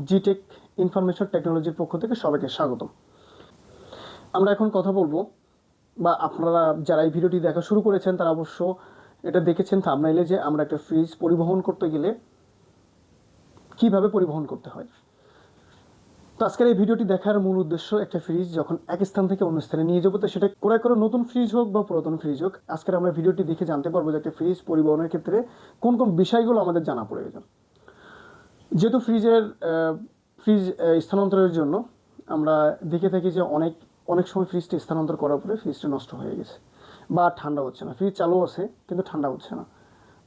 জিটেক information টেকনোলজির পক্ষ থেকে সবাইকে স্বাগতম। আমরা এখন কথা বলবো, বা আপনারা যারা এই ভিডিওটি দেখা শুরু করেছেন তারা অবশ্য এটা দেখেছেন থাম্বনেইলে, যে আমরা একটা ফ্রিজ পরিবহন করতে গেলে কিভাবে পরিবহন করতে হয়। তো আজকের এই ভিডিওটি দেখার মূল উদ্দেশ্য, একটা ফ্রিজ যখন এক স্থান থেকে অন্য স্থানে নিয়ে যাবো, তো সেটা ক্রয় করে নতুন ফ্রিজ হোক বা পুরাতন ফ্রিজ হোক, আজকের আমরা ভিডিওটি দেখে জানতে পারবো যে একটা ফ্রিজ পরিবহনের ক্ষেত্রে কোন কোন বিষয়গুলো আমাদের জানা প্রয়োজন। যেহেতু ফ্রিজ স্থানান্তরের জন্য আমরা দেখে থাকি যে অনেক সময় ফ্রিজটি স্থানান্তর করার পরে ফ্রিজটি নষ্ট হয়ে গেছে বা ঠান্ডা হচ্ছে না, ফ্রিজ চালু আছে কিন্তু ঠান্ডা হচ্ছে না,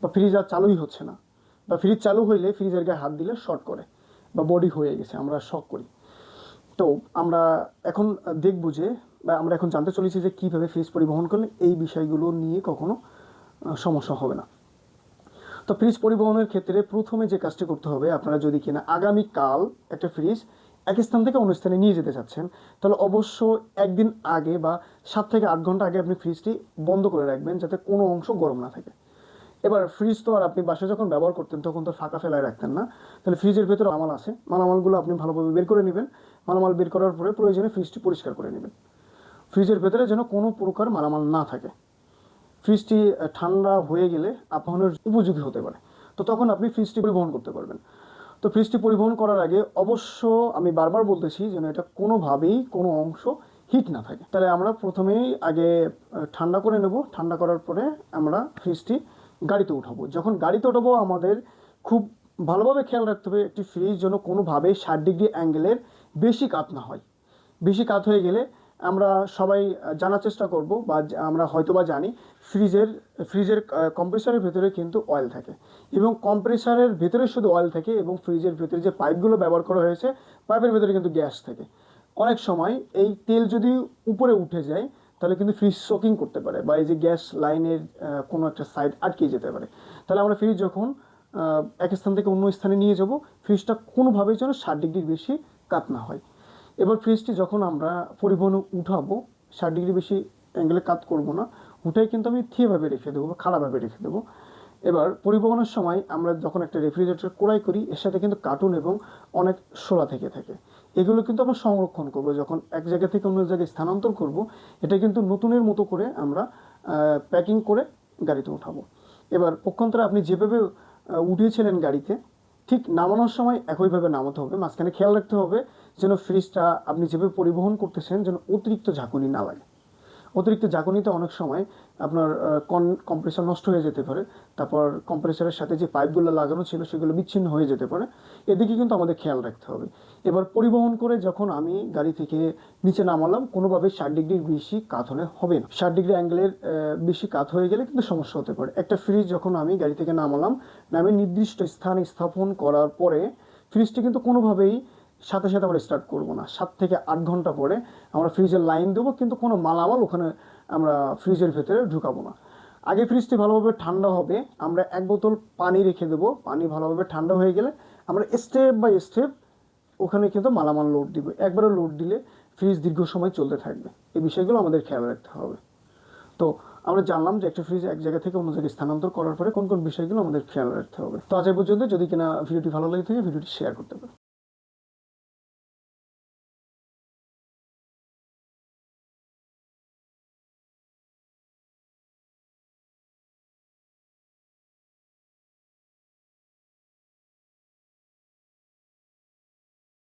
বা ফ্রিজ আর চালুই হচ্ছে না, বা ফ্রিজ চালু হইলে ফ্রিজের গায়ে হাত দিলে শর্ট করে বা বডি হয়ে গেছে, আমরা শক করি। তো আমরা এখন দেখব যে, বা আমরা এখন জানতে চলেছি যে কীভাবে ফ্রিজ পরিবহন করলে এই বিষয়গুলো নিয়ে কখনো সমস্যা হবে না। তো ফ্রিজ পরিবহনের ক্ষেত্রে প্রথমে যে কাজটি করতে হবে, আপনারা যদি কিনা আগামীকাল একটা ফ্রিজ এক স্থান থেকে অন্য স্থানে নিয়ে যেতে চাচ্ছেন, তাহলে অবশ্য একদিন আগে বা 7 থেকে 8 ঘন্টা আগে আপনি ফ্রিজটি বন্ধ করে রাখবেন, যাতে কোনো অংশ গরম না থাকে। এবার ফ্রিজ তো আর আপনি বাসায় যখন ব্যবহার করতেন তখন তো ফাঁকা ফেলায় রাখতেন না, তাহলে ফ্রিজের ভেতরে মালামাল আছে, মালামালগুলো আপনি ভালোভাবে বের করে নেবেন। মালামাল বের করার পরে প্রয়োজনে ফ্রিজটি পরিষ্কার করে নেবেন। ফ্রিজের ভেতরে যেন কোনো প্রকার মালামাল না থাকে। ফ্রিজটি ঠান্ডা হয়ে গেলে আপ্যায়নের উপযোগী হতে পারে, তো তখন আপনি ফ্রিজটি পরিবহন করতে পারবেন। তো ফ্রিজটি পরিবহন করার আগে অবশ্য আমি বারবার বলতেছি যেন এটা কোনোভাবেই কোনো অংশ হিট না থাকে। তাহলে আমরা প্রথমেই আগে ঠান্ডা করে নেব। ঠান্ডা করার পরে আমরা ফ্রিজটি গাড়িতে উঠাবো। যখন গাড়িতে উঠাবো আমাদের খুব ভালোভাবে খেয়াল রাখতে হবে একটি ফ্রিজ যেন কোনোভাবেই 60 ডিগ্রি অ্যাঙ্গেলের বেশি কাত না হয়। বেশি কাত হয়ে গেলে আমরা সবাই জানার চেষ্টা করব, বা আমরা হয়তো বা জানি, ফ্রিজের কম্প্রেসারের ভেতরে কিন্তু অয়েল থাকে, এবং কম্প্রেসারের ভেতরে শুধু অয়েল থাকে, এবং ফ্রিজের ভেতরে যে পাইপগুলো ব্যবহার করা হয়েছে পাইপের ভেতরে কিন্তু গ্যাস থাকে। অনেক সময় এই তেল যদি উপরে উঠে যায় তাহলে কিন্তু ফ্রিজ শোকিং করতে পারে, বা এই যে গ্যাস লাইনের কোনো একটা সাইড আটকে যেতে পারে। তাহলে আমরা ফ্রিজ যখন এক স্থান থেকে অন্য স্থানে নিয়ে যাব, ফ্রিজটা কোনোভাবেই যেন 60 ডিগ্রির বেশি কাত না হয়। এবার ফ্রিজটি যখন আমরা পরিবহনে উঠাবো, 60 ডিগ্রি বেশি অ্যাঙ্গেলে কাত করবো না, উঠাই কিন্তু আমি থিয়েভাবে রেখে দেবো বা খাড়াভাবে রেখে দেবো। এবার পরিবহনের সময় আমরা যখন একটা রেফ্রিজারেটর ক্রয় করি, এর সাথে কিন্তু কার্টুন এবং অনেক শোলা থেকে থাকে। এগুলো কিন্তু আমরা সংরক্ষণ করবো, যখন এক জায়গা থেকে অন্য জায়গায় স্থানান্তর করব, এটা কিন্তু নতুনের মতো করে আমরা প্যাকিং করে গাড়িতে উঠাবো। এবার পক্ষান্তরে আপনি যেভাবে উঠিয়েছিলেন গাড়িতে, ঠিক নামানোর সময় একইভাবে নামাতে হবে। মাঝখানে খেয়াল রাখতে হবে যেন ফ্রিজটা আপনি যেভাবে পরিবহন করতেছেন যেন অতিরিক্ত ঝাঁকুনি না লাগে। অতিরিক্ত ঝাঁকুনিতে অনেক সময় আপনার কম্প্রেসার নষ্ট হয়ে যেতে পারে, তারপর কম্প্রেসারের সাথে যে পাইপগুলো লাগানো ছিল সেগুলো বিচ্ছিন্ন হয়ে যেতে পারে। এদিকে কিন্তু আমাদের খেয়াল রাখতে হবে। এবার পরিবহন করে যখন আমি গাড়ি থেকে নিচে নামালাম, কোনোভাবে 60 ডিগ্রির বেশি কাত হলে হবে না। 60 ডিগ্রি অ্যাঙ্গেলের বেশি কাত হয়ে গেলে কিন্তু সমস্যা হতে পারে। একটা ফ্রিজ যখন আমি গাড়ি থেকে নামালাম, নামে নির্দিষ্ট স্থানে স্থাপন করার পরে ফ্রিজটি কিন্তু কোনোভাবেই সাথে সাথে আমরা স্টার্ট করবো না। 7 থেকে 8 ঘন্টা পরে আমরা ফ্রিজের লাইন দেবো, কিন্তু কোনো মালামাল ওখানে আমরা ফ্রিজের ভেতরে ঢুকাবো না। আগে ফ্রিজটি ভালোভাবে ঠান্ডা হবে, আমরা 1 বোতল পানি রেখে দেবো। পানি ভালোভাবে ঠান্ডা হয়ে গেলে আমরা স্টেপ বাই স্টেপ ওখানে কিন্তু মালামাল লোড দিব। একবারে লোড দিলে ফ্রিজ দীর্ঘ সময় চলতে থাকবে। এই বিষয়গুলো আমাদের খেয়াল রাখতে হবে। তো আমরা জানলাম যে একটা ফ্রিজ এক জায়গা থেকে অন্য জায়গায় স্থানান্তর করার পরে কোন কোন বিষয়গুলো আমাদের খেয়াল রাখতে হবে। তো আজ এই পর্যন্ত। যদি কিনা ভিডিওটি ভালো লাগে থাকে, ভিডিওটি শেয়ার করতে পারেন।